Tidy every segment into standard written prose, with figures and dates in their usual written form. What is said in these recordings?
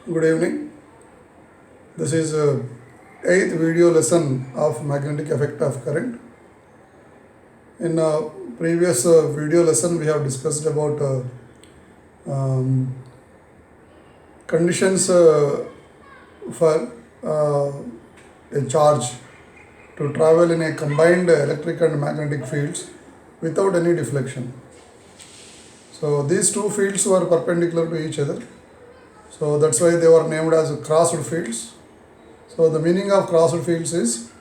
Good evening. This is eighth video lesson of magnetic effect of current. In previous video lesson, we have discussed about conditions for a charge to travel in a combined electric and magnetic fields without any deflection. So these two fields were perpendicular to each other. So that's why they were named as crossed fields. So the meaning of crossed fields is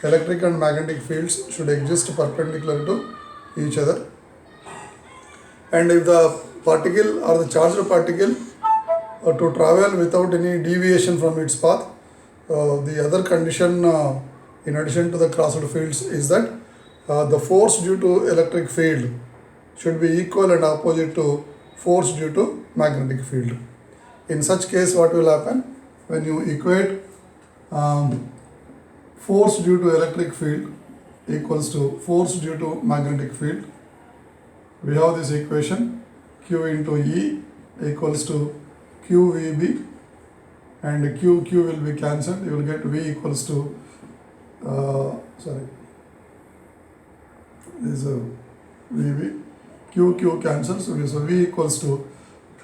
electric and magnetic fields should exist perpendicular to each other. And if the particle or the charged particle to travel without any deviation from its path, the other condition in addition to the crossed fields is that the force due to electric field should be equal and opposite to force due to magnetic field. In such case, what will happen when you equate force due to electric field equals to force due to magnetic field? We have this equation Q into E equals to QVB, and Q will be cancelled. You will get V equals to this is VB. Q cancels, so V equals to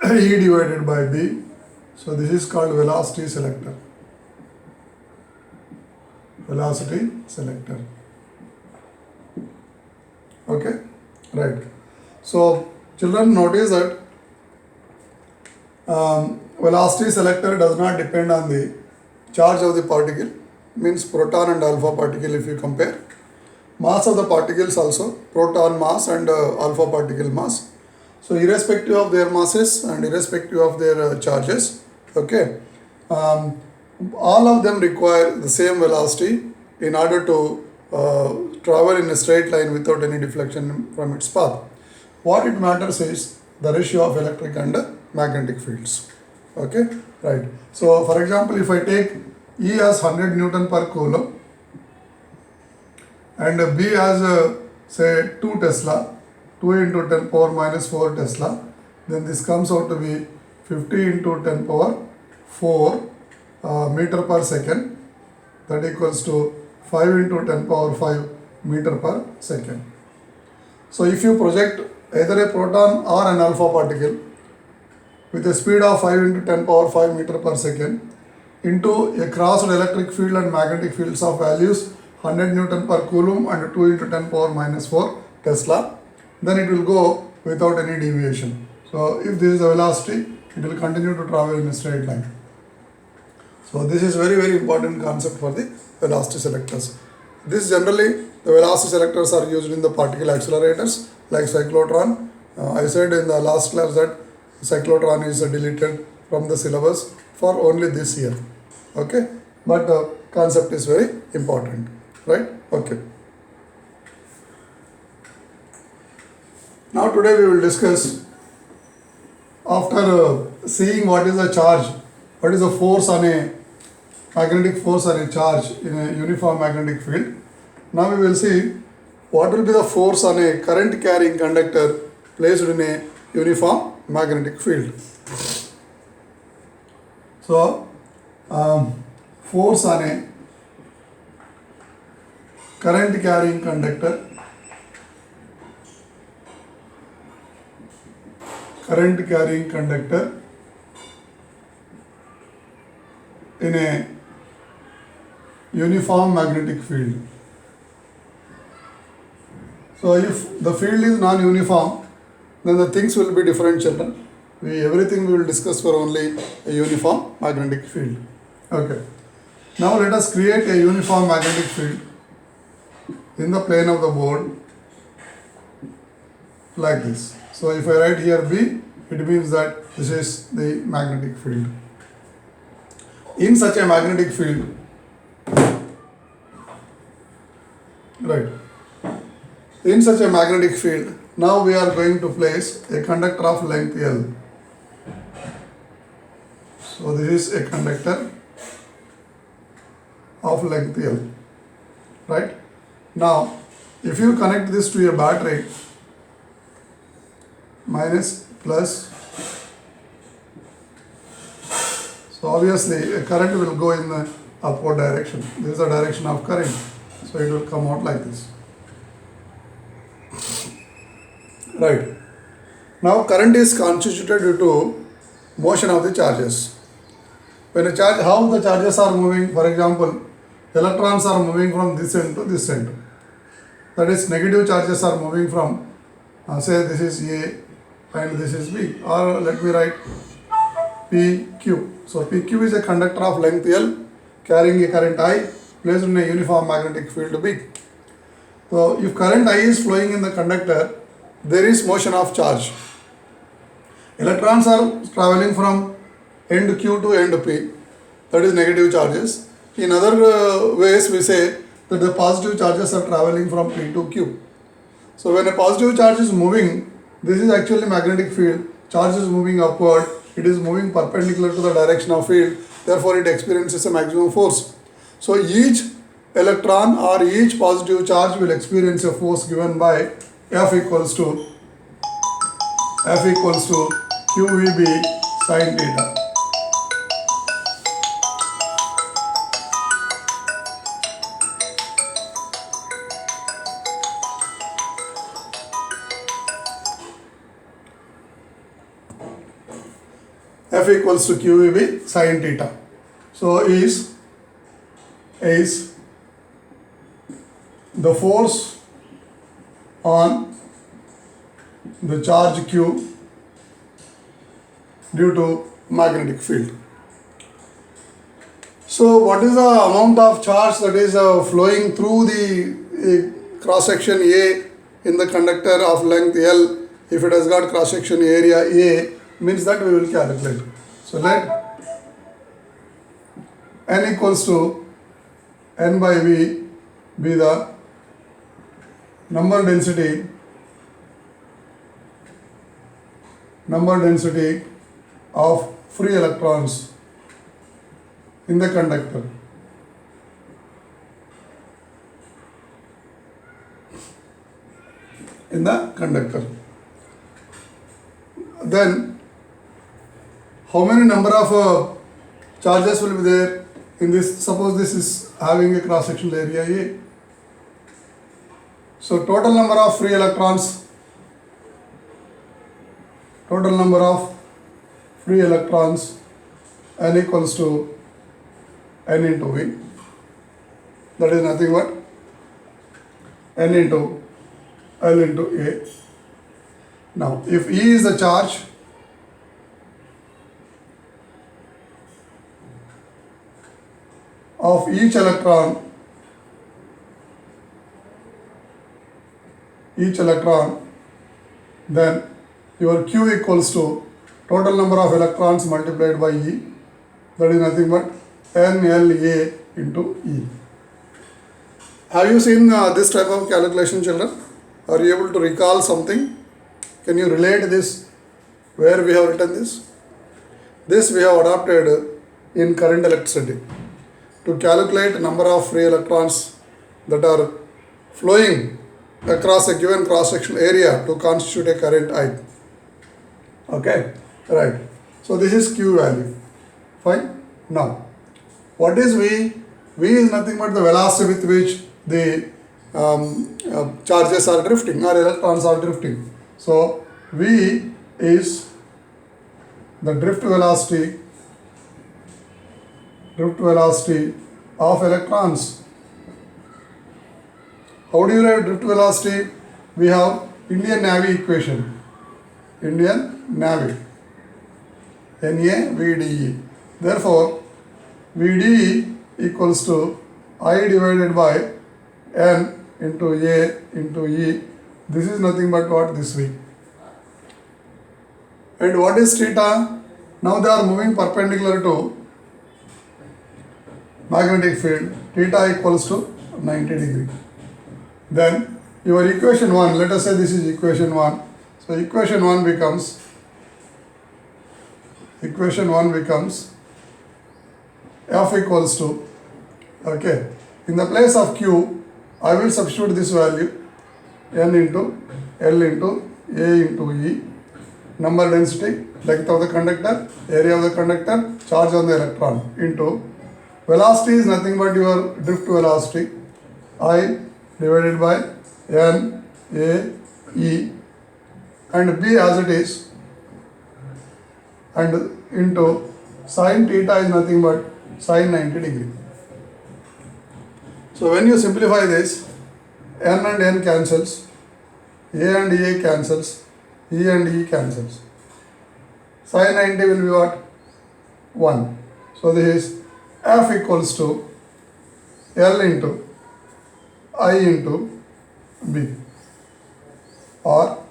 E divided by B. So this is called velocity selector. Velocity selector. Okay, right. So children, notice that velocity selector does not depend on the charge of the particle, means proton and alpha particle if you compare. Mass of the particles also, proton mass and alpha particle mass. So irrespective of their masses and irrespective of their charges, okay, all of them require the same velocity in order to travel in a straight line without any deflection from its path. What it matters is the ratio of electric and magnetic fields. Okay, right. So for example, if I take E as 100 Newton per Coulomb and B as say 2 Tesla, 2 into 10 power minus 4 Tesla, then this comes out to be 50 into 10 power 4 meter per second, that equals to 5 into 10 power 5 meter per second. So if you project either a proton or an alpha particle with a speed of 5 into 10 power 5 meter per second into a crossed electric field and magnetic fields of values 100 Newton per Coulomb and 2 into 10 power minus 4 Tesla, then it will go without any deviation. So if this is the velocity, it will continue to travel in a straight line. So this is very important concept for the velocity selectors. This generally, the velocity selectors are used in the particle accelerators like cyclotron. I said in the last class that cyclotron is deleted from the syllabus for only this year. Okay, but the concept is very important, right? Okay. Now today we will discuss, after seeing what is the charge, what is the force on a magnetic force on a charge in a uniform magnetic field. Now we will see what will be the force on a current carrying conductor placed in a uniform magnetic field. So force on a current carrying conductor, in a uniform magnetic field. So if the field is non-uniform, then the things will be different, children. Everything we will discuss for only a uniform magnetic field. Okay. Now let us create a uniform magnetic field in the plane of the board like this. So if I write here B, it means that this is the magnetic field. In such a magnetic field, right, in such a magnetic field, now we are going to place a conductor of length L. So this is a conductor of length L, right? Now, if you connect this to a battery, minus plus. So obviously a current will go in the upward direction. This is the direction of current. So it will come out like this. Right. Now current is constituted due to motion of the charges. When a charge, how the charges are moving, for example, electrons are moving from this end to this end. That is, negative charges are moving from, say this is A and this is B, or let me write PQ. So PQ is a conductor of length L carrying a current I placed in a uniform magnetic field B. So if current I is flowing in the conductor, there is motion of charge. Electrons are traveling from end Q to end P, that is negative charges. In other ways we say that the positive charges are traveling from P to Q. So when a positive charge is moving, this is actually magnetic field, charge is moving upward, it is moving perpendicular to the direction of field, therefore it experiences a maximum force. So each electron or each positive charge will experience a force given by F equals to QVB sin theta. F equals to QVB sin theta. So is the force on the charge Q due to magnetic field. So what is the amount of charge that is flowing through the cross section A in the conductor of length L? If it has got cross section area A, means that we will calculate. So let N equals to N by V be the number density of free electrons in the conductor. Then how many number of charges will be there in this? Suppose this is having a cross sectional area A. So total number of free electrons N equals to N into V. That is nothing but N into L into A. Now if E is the charge, of each electron, then your Q equals to total number of electrons multiplied by E, that is nothing but NLA into E. Have you seen this type of calculation, children? Are you able to recall something? Can you relate this? Where we have written this? This we have adopted in current electricity to calculate number of free electrons that are flowing across a given cross-sectional area to constitute a current I. Okay, right. So this is Q value. Fine. Now, what is V? V is nothing but the velocity with which the charges are drifting or electrons are drifting. So V is the drift velocity of electrons. How do you write drift velocity? We have Indian Navy equation. NAVDE. Therefore, VDE equals to I divided by N into A into E. This is nothing but what? This V. And what is theta? Now they are moving perpendicular to magnetic field. Theta equals to 90 degree. Then your equation 1, let us say this is equation 1. So equation 1 becomes F equals to, okay, in the place of Q, I will substitute this value N into L into A into E. number density, length of the conductor, area of the conductor, charge on the electron, into velocity is nothing but your drift velocity, I divided by N A E, and B as it is, and into sin theta is nothing but sin 90 degree. So when you simplify this, N and N cancels, A and A cancels, E and E cancels. Sin 90 will be what? 1. So this is F equals to L into I into B, or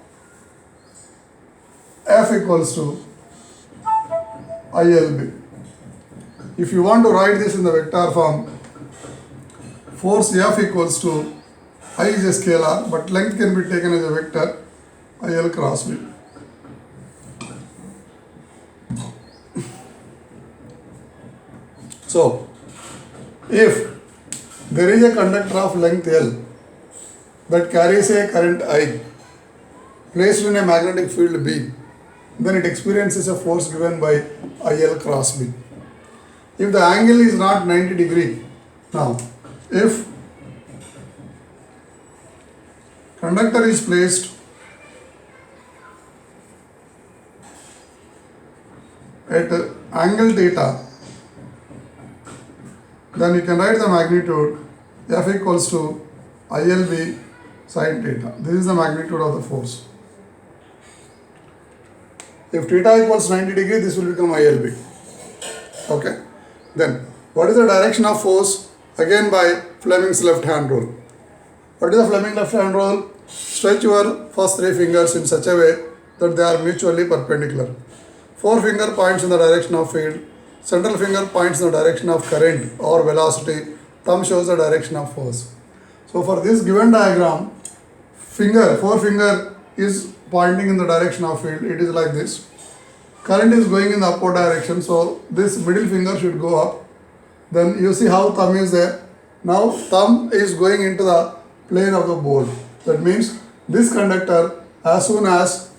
F equals to ILB. If you want to write this in the vector form, force F equals to I is a scalar, but length can be taken as a vector, IL cross B. So, if there is a conductor of length L that carries a current I placed in a magnetic field B, then it experiences a force given by IL cross B. If the angle is not 90 degree, now if conductor is placed at angle theta, then you can write the magnitude F equals to ILB sin theta. This is the magnitude of the force. If theta equals 90 degree, this will become ILB. Okay. Then, what is the direction of force? Again by Fleming's left hand rule. What is the Fleming left hand rule? Stretch your first 3 fingers in such a way that they are mutually perpendicular. Forefinger points in the direction of field. Central finger points in the direction of current or velocity. Thumb shows the direction of force. So for this given diagram, forefinger is pointing in the direction of field. It is like this. Current is going in the upward direction, so this middle finger should go up. Then you see how thumb is there. Now thumb is going into the plane of the board. That means this conductor, as soon as,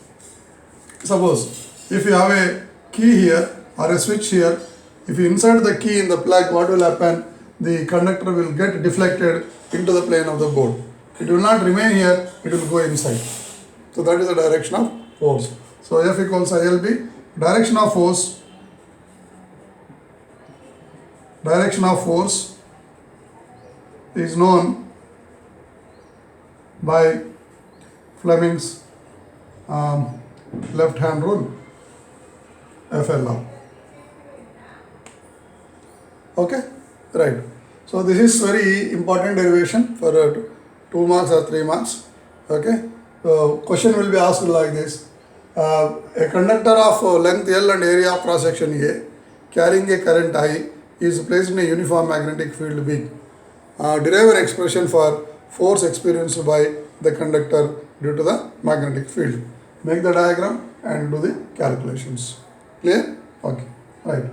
suppose if you have a key here or a switch here, if you insert the key in the plug, what will happen? The conductor will get deflected into the plane of the board. It will not remain here, it will go inside. So that is the direction of force. So F equals ILB. Direction of force is known by Fleming's left hand rule, FLR. Okay, right. So this is very important derivation for 2 marks or 3 marks. Okay, so question will be asked like this. A conductor of length L and area of cross section A carrying a current I is placed in a uniform magnetic field B. Derive an expression for force experienced by the conductor due to the magnetic field. Make the diagram and do the calculations. Clear? Okay, right.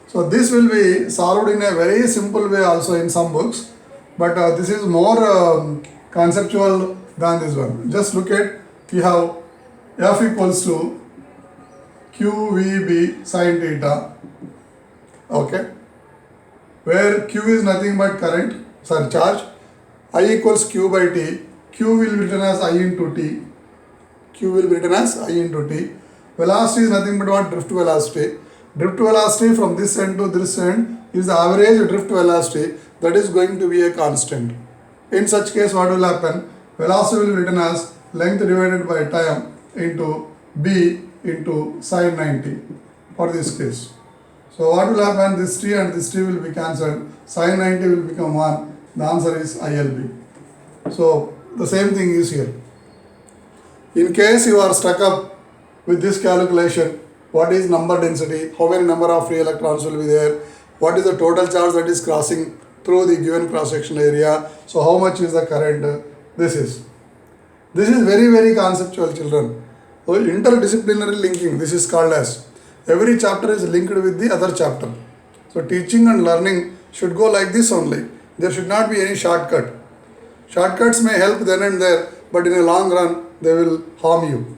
So this will be solved in a very simple way also in some books, but this is more conceptual than this one. Just look at, you have F equals to QVB sin theta, okay, where Q is nothing but charge, I equals Q by T, Q will be written as I into T, velocity is nothing but what? Drift velocity. Drift velocity from this end to this end is the average drift velocity, that is going to be a constant. In such case, what will happen? Velocity will be written as length divided by time into B into sin 90 for this case. So what will happen? This T and this T will be cancelled. Sin 90 will become 1. The answer is ILB. So the same thing is here. In case you are stuck up with this calculation, what is number density, how many number of free electrons will be there, what is the total charge that is crossing through the given cross sectional area, so how much is the current, this is very, very conceptual, children. So interdisciplinary linking, this is called as. Every chapter is linked with the other chapter. So teaching and learning should go like this only. There should not be any shortcut. Shortcuts may help then and there, but in a long run they will harm you.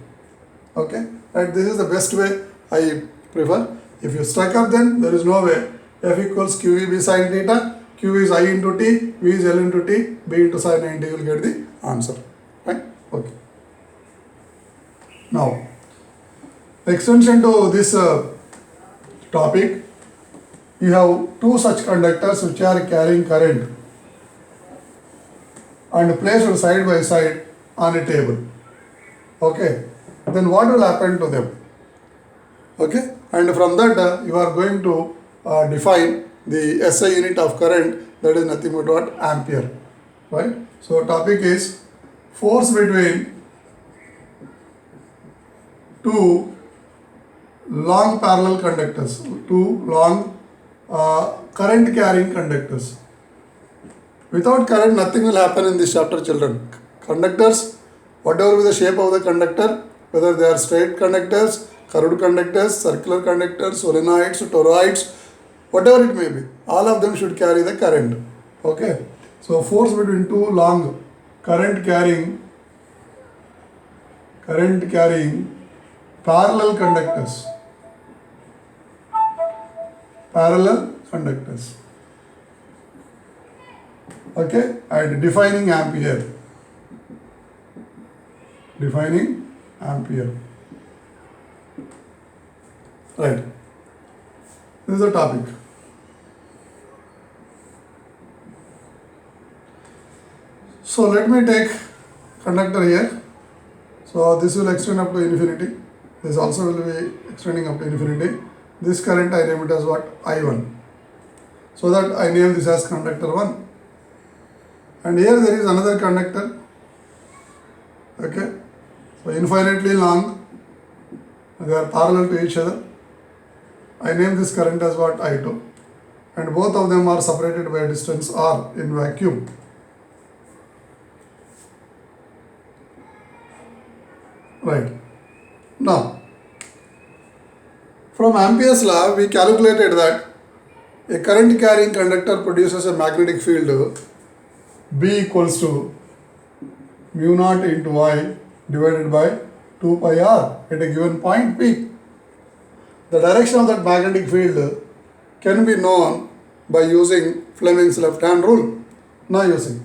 Okay, right, this is the best way I prefer. If you stack up, then there is no way. F equals QE B sin theta, Q is I into T, V is L into T, B into sin 90, you will get the answer. Right? Okay. Now, extension to this topic, you have two such conductors which are carrying current and placed side by side on a table. Okay, then what will happen to them? Okay, and from that you are going to define the SI unit of current, that is nothing but what? Ampere. Right? So topic is force between two long parallel conductors, two long current carrying conductors. Without current, nothing will happen in this chapter, children. Conductors, whatever be the shape of the conductor, whether they are straight conductors, curved conductors, circular conductors, solenoids, toroids, whatever it may be, all of them should carry the current. Okay. So force between two long current carrying parallel conductors. Okay, and defining ampere. Right. This is the topic. So let me take conductor here. So this will extend up to infinity. This also will be extending up to infinity. This current I name it as what? I1. So that I name this as conductor 1. And here there is another conductor. Okay. So infinitely long. They are parallel to each other. I name this current as what? I2. And both of them are separated by a distance r in vacuum. Right. Now, from Ampere's law, we calculated that a current carrying conductor produces a magnetic field B equals to mu naught into I divided by 2 pi r at a given point P. The direction of that magnetic field can be known by using Fleming's left hand rule. Now you see,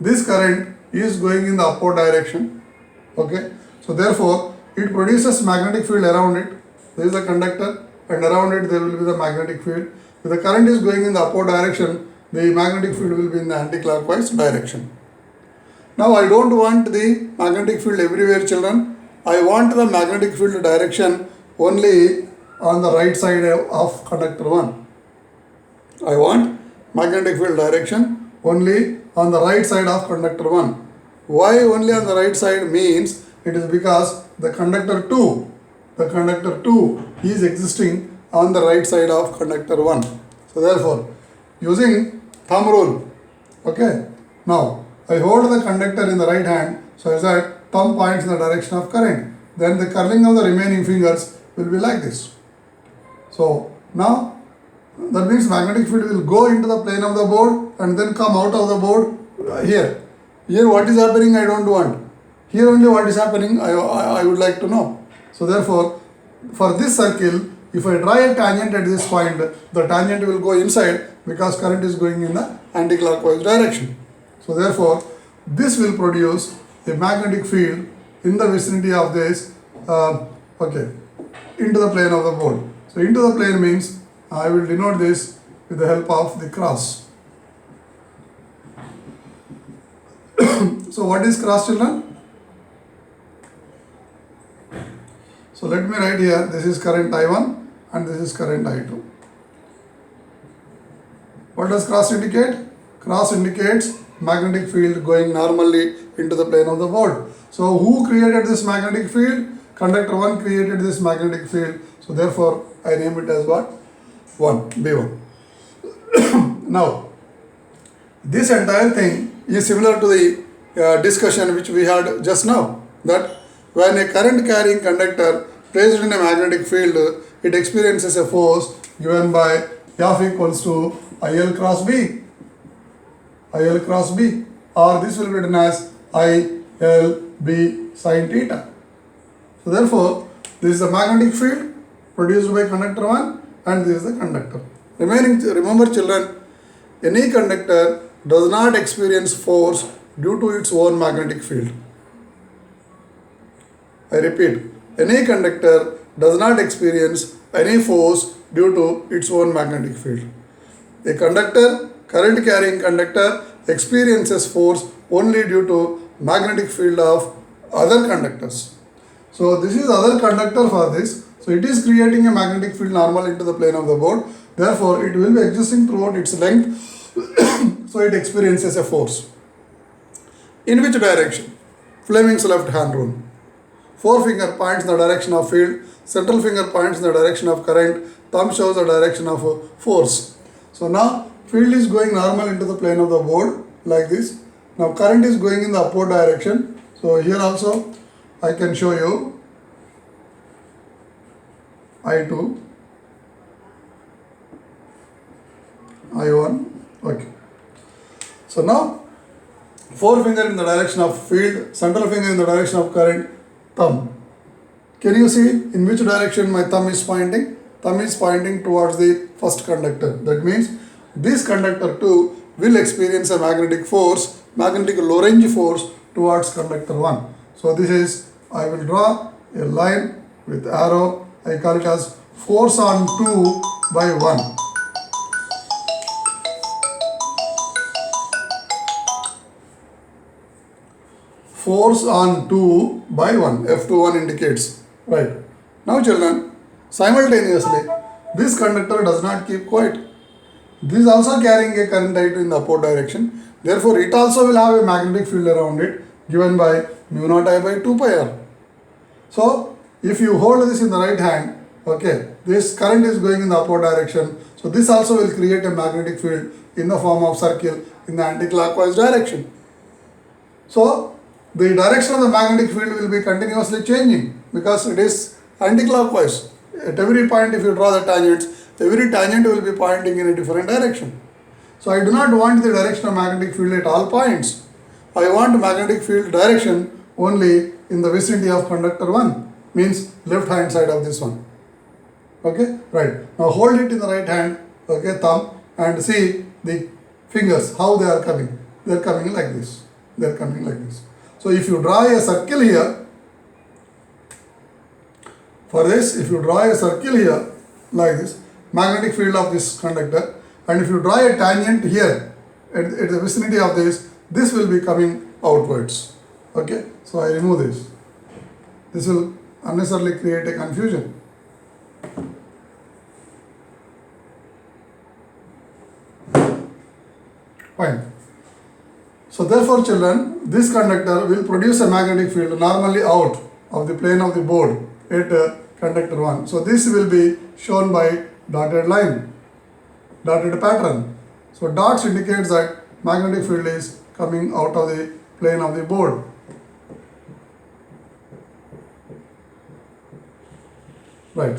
this current is going in the upward direction. Okay. So therefore, it produces magnetic field around it. There is a conductor and around it there will be the magnetic field. If the current is going in the upward direction, the magnetic field will be in the anti-clockwise direction. Now I don't want the magnetic field everywhere, children. I want the magnetic field direction only on the right side of conductor 1. I want magnetic field direction only on the right side of conductor 1. Why only on the right side means it is because the conductor 2 is existing on the right side of conductor 1. So therefore, using thumb rule, okay, now I hold the conductor in the right hand so as that thumb points in the direction of current. Then the curling of the remaining fingers will be like this. So now that means magnetic field will go into the plane of the board and then come out of the board here. Here what is happening I don't want. Here only what is happening I would like to know. So therefore, for this circle, if I draw a tangent at this point, the tangent will go inside because current is going in the anti-clockwise direction. So therefore, this will produce a magnetic field in the vicinity of this, into the plane of the board. So into the plane means I will denote this with the help of the cross. So what is cross, children? So let me write here, this is current I1 and this is current I2. What does cross indicate? Cross indicates magnetic field going normally into the plane of the board. So who created this magnetic field? Conductor 1 created this magnetic field. So therefore I name it as what? 1, B1. Now, this entire thing is similar to the discussion which we had just now, that when a current carrying conductor placed in a magnetic field, it experiences a force given by F equals to IL cross B. IL cross B, or this will be written as ILB sin theta. So therefore, this is the magnetic field produced by conductor 1 and this is the conductor. Remember children, any conductor does not experience force due to its own magnetic field. I repeat, any conductor does not experience any force due to its own magnetic field. A conductor, current carrying conductor, experiences force only due to magnetic field of other conductors. So this is other conductor for this. So it is creating a magnetic field normal into the plane of the board. Therefore, it will be existing throughout its length. So it experiences a force. In which direction? Fleming's left hand rule. Forefinger points in the direction of field, central finger points in the direction of current, thumb shows the direction of force. So now field is going normal into the plane of the board like this. Now current is going in the upward direction. So here also I can show you I2, I1, okay. So now forefinger in the direction of field, central finger in the direction of current, thumb. Can you see in which direction my thumb is pointing? Thumb is pointing towards the first conductor. That means this conductor 2 will experience a magnetic force, magnetic Lorentz force towards conductor 1. So this is, I will draw a line with arrow. I call it as force on 2 by 1. Force on 2 by 1, F21 indicates, right. Now children, simultaneously, this conductor does not keep quiet. This is also carrying a current I2 in the upward direction. Therefore, it also will have a magnetic field around it given by mu naught I by 2 pi r. So, if you hold this in the right hand, okay, this current is going in the upward direction. So, this also will create a magnetic field in the form of circle in the anti-clockwise direction. So, the direction of the magnetic field will be continuously changing because it is anti-clockwise. At every point, if you draw the tangents, every tangent will be pointing in a different direction. So I do not want the direction of magnetic field at all points. I want magnetic field direction only in the vicinity of conductor 1, means left hand side of this one. Okay, right. Now hold it in the right hand, okay, thumb, and see the fingers, how they are coming. They are coming like this. They are coming like this. So if you draw a circle here, for this, if you draw a circle here, like this, magnetic field of this conductor, and if you draw a tangent here, at the vicinity of this will be coming outwards. Okay, so I remove this. This will unnecessarily create a confusion. Fine. So therefore children, this conductor will produce a magnetic field normally out of the plane of the board at conductor 1. So this will be shown by dotted line, dotted pattern. So dots indicates that magnetic field is coming out of the plane of the board. Right.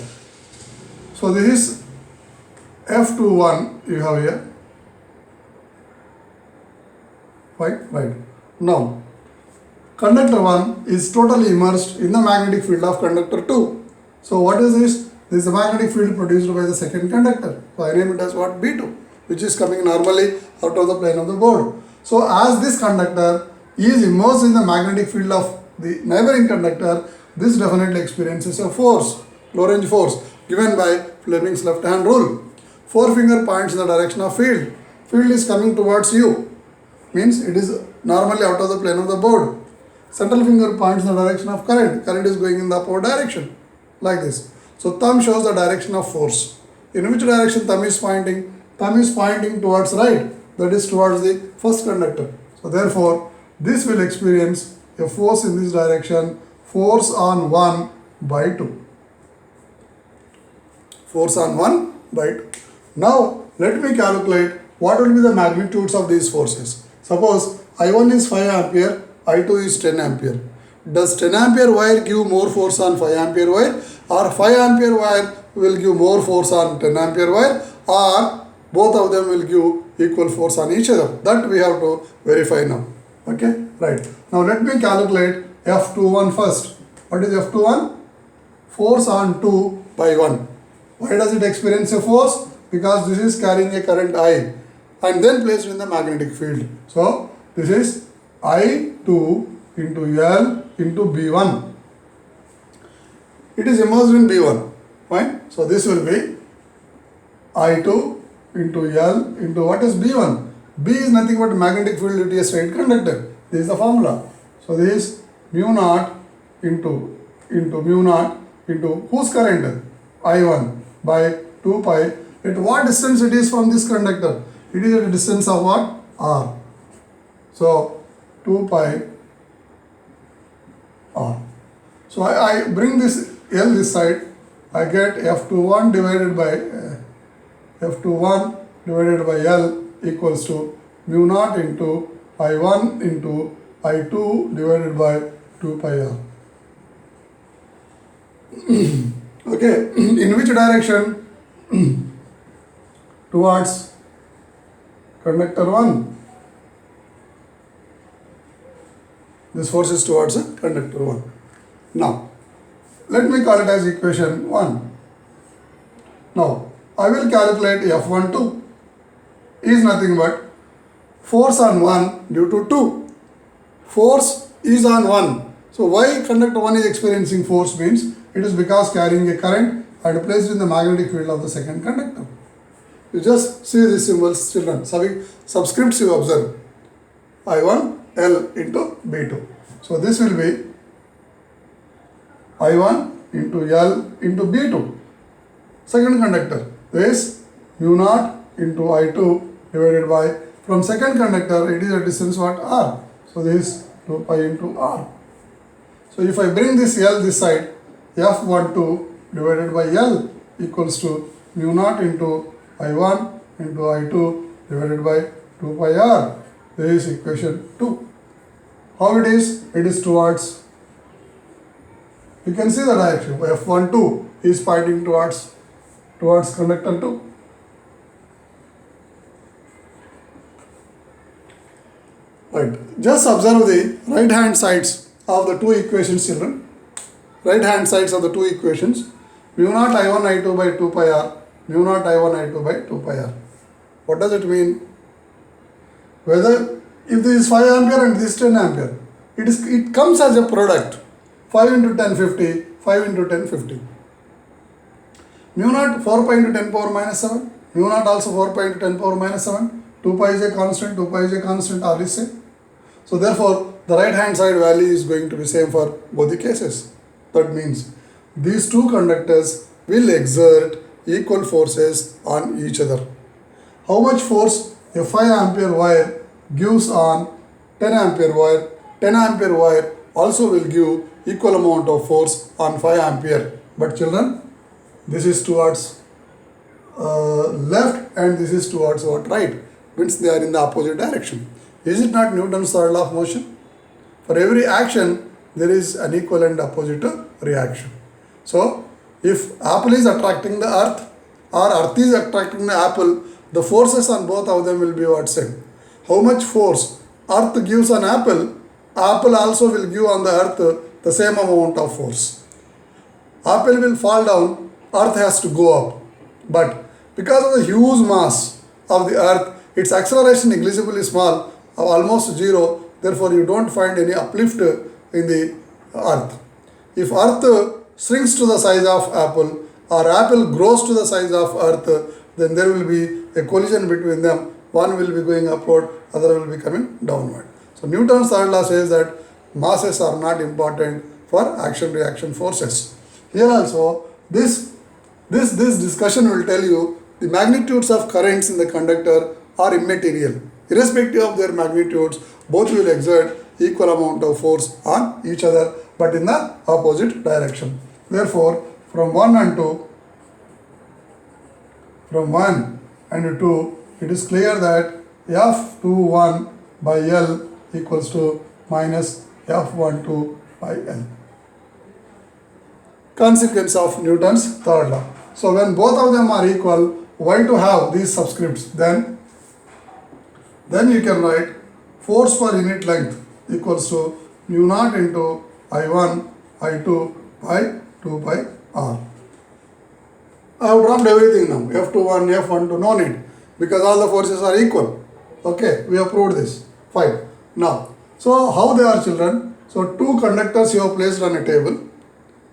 So this is F21 you have here. Right. Now, conductor 1 is totally immersed in the magnetic field of conductor 2. So what is this? This is the magnetic field produced by the second conductor. So I name it as what? B2, which is coming normally out of the plane of the board. So as this conductor is immersed in the magnetic field of the neighboring conductor, this definitely experiences a force, Lorentz force, given by Fleming's left hand rule. Forefinger points in the direction of field. Field is coming towards you, means it is normally out of the plane of the board. Central finger points in the direction of current. Current is going in the upward direction, like this. So thumb shows the direction of force. In which direction thumb is pointing? Thumb is pointing towards right, that is towards the first conductor. So therefore, this will experience a force in this direction, force on 1 by 2. Force on 1 by 2. Now, let me calculate what will be the magnitudes of these forces. Suppose I1 is 5 ampere, I2 is 10 ampere. Does 10 ampere wire give more force on 5 ampere wire, or 5 ampere wire will give more force on 10 ampere wire, or both of them will give equal force on each other? That we have to verify now. Okay, right. Now let me calculate F21 first. What is F21? Force on 2 by 1. Why does it experience a force? Because this is carrying a current I and then placed in the magnetic field. So this is I2 into L into B1. It is immersed in B1. Fine. So this will be I2 into L into what is B1? B is nothing but magnetic field due to a straight conductor. This is the formula. So this is mu naught into mu naught into whose current? I1 by 2 pi. At what distance it is from this conductor? It is at a distance of what? R. So 2 pi R. So I bring this L this side. I get F21 divided by F21 divided by L equals to mu naught into I1 into I2 divided by 2 pi R. Okay, in which direction? Towards conductor 1. This force is towards conductor 1. Now, let me call it as equation 1. Now, I will calculate F12 is nothing but force on 1 due to 2. Force is on 1. So, why conductor 1 is experiencing force means it is because carrying a current and placed in the magnetic field of the second conductor. You just see these symbols, children. Subscripts you observe. I1 L into B2. So, this will be I1 into L into B2. Second conductor. This mu naught into I2 divided by, from second conductor it is a distance what? R. So this is 2 pi into R. So if I bring this L this side, F12 divided by L equals to mu naught into I1 into I2 divided by 2 pi R. This is equation 2. How it is? It is towards, you can see the direction. F12 is pointing towards conductor 2. Right. Just observe the right hand sides of the two equations, children. Right hand sides of the two equations. Mu naught I1 I2 by 2 pi R. Mu naught I1 I2 by 2 pi R. What does it mean? Whether if this is 5 ampere and this is 10 ampere, it comes as a product. 5 into 10 50, 5 into 10 50. Mu naught 4 pi into 10 power minus 7. Mu naught also 4 pi into 10 power minus 7. 2 pi is a constant, 2 pi is a constant, R is same. So therefore, the right hand side value is going to be same for both the cases. That means these two conductors will exert equal forces on each other. How much force a 5 ampere wire gives on 10 ampere wire? 10 ampere wire also will give equal amount of force on 5 ampere. But children, this is towards left and this is towards what? Right. Means they are in the opposite direction. Is it not Newton's third law of motion? For every action, there is an equal and opposite reaction. So, if apple is attracting the earth or earth is attracting the apple, the forces on both of them will be what? Same. How much force earth gives on apple, apple also will give on the earth the same amount of force. Apple will fall down, earth has to go up. But because of the huge mass of the earth, its acceleration negligibly small, almost zero, therefore you don't find any uplift in the earth. If earth shrinks to the size of apple or apple grows to the size of earth, then there will be a collision between them. One will be going upward, other will be coming downward. So Newton's third law says that masses are not important for action-reaction forces. Here also, this discussion will tell you the magnitudes of currents in the conductor are immaterial. Irrespective of their magnitudes, both will exert equal amount of force on each other, but in the opposite direction. Therefore, from 1 and 2, it is clear that F21 by L equals to minus F12 by L. Consequence of Newton's third law. So when both of them are equal, why to have these subscripts? Then you can write force per unit length equals to mu naught into I1 I2 by 2 pi r. I have dropped everything now. F21, F12, no need, because all the forces are equal. Okay, we have proved this. Fine. Now, so how they are, children? So two conductors you have placed on a table,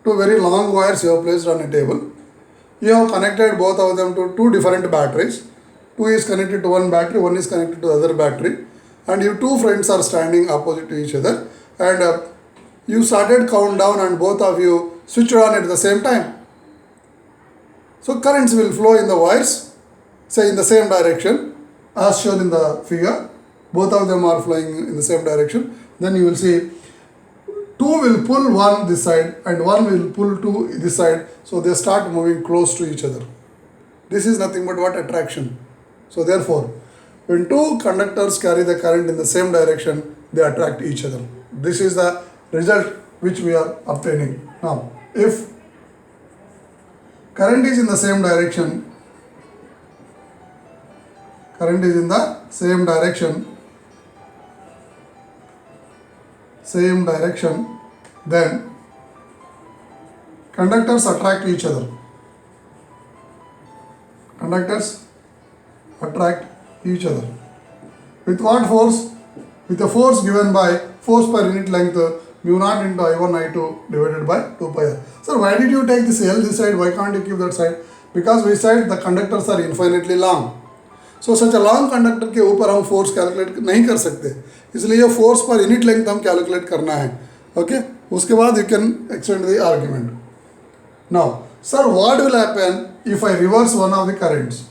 two very long wires you have placed on a table. You have connected both of them to two different batteries. Two is connected to one battery, one is connected to the other battery, and your two friends are standing opposite to each other, and you started countdown and both of you switched on at the same time. So currents will flow in the wires, say in the same direction as shown in the figure. Both of them are flowing in the same direction. Then you will see two will pull one this side and one will pull two this side. So they start moving close to each other. This is nothing but what? Attraction. So therefore, when two conductors carry the current in the same direction, they attract each other. This is the result which we are obtaining. Now, if current is in the same direction, then conductors attract each other. With what force? With the force given by force per unit length mu naught into I1 I2 divided by 2 pi r. Sir, why did you take this L this side? Why can't you keep that side? Because we said the conductors are infinitely long. So such a long conductor के ऊपर हम force calculate नहीं कर सकते, इसलिए force per unit length हम calculate करना है. Okay? उसके बाद you can extend the argument. Now, sir, what will happen if I reverse one of the currents?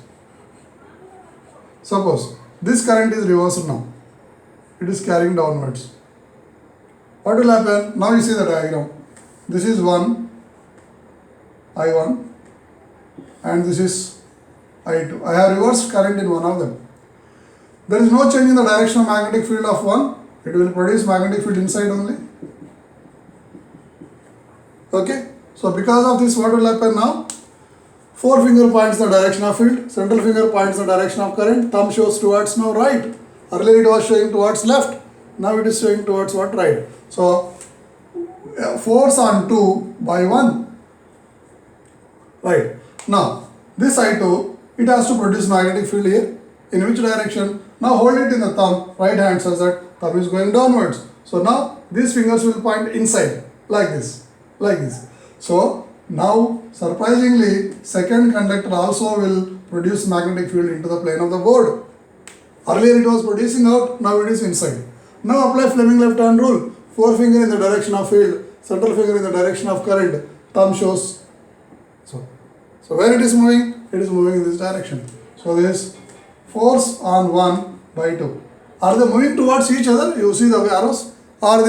Suppose this current is reversed now. It is carrying downwards. What will happen? Now you see the diagram. This is one I1 and this is I2. I have reversed current in one of them. There is no change in the direction of magnetic field of one. It will produce magnetic field inside only. Okay. So because of this, what will happen now? Forefinger points the direction of field, central finger points the direction of current, thumb shows towards now right. Earlier it was showing towards left, now it is showing towards what? Right. So force on 2 by 1. Right. Now this I2, it has to produce magnetic field here. In which direction? Now hold it in the thumb, right hand says that thumb is going downwards. So now these fingers will point inside, like this. So now surprisingly, second conductor also will produce magnetic field into the plane of the board. Earlier it was producing out, now it is inside. Now apply Fleming left hand rule. Forefinger in the direction of field, central finger in the direction of current, thumb shows. So where it is moving? It is moving in this direction. So this force on 1 by 2. Are they moving towards each other? You see the arrows? Are they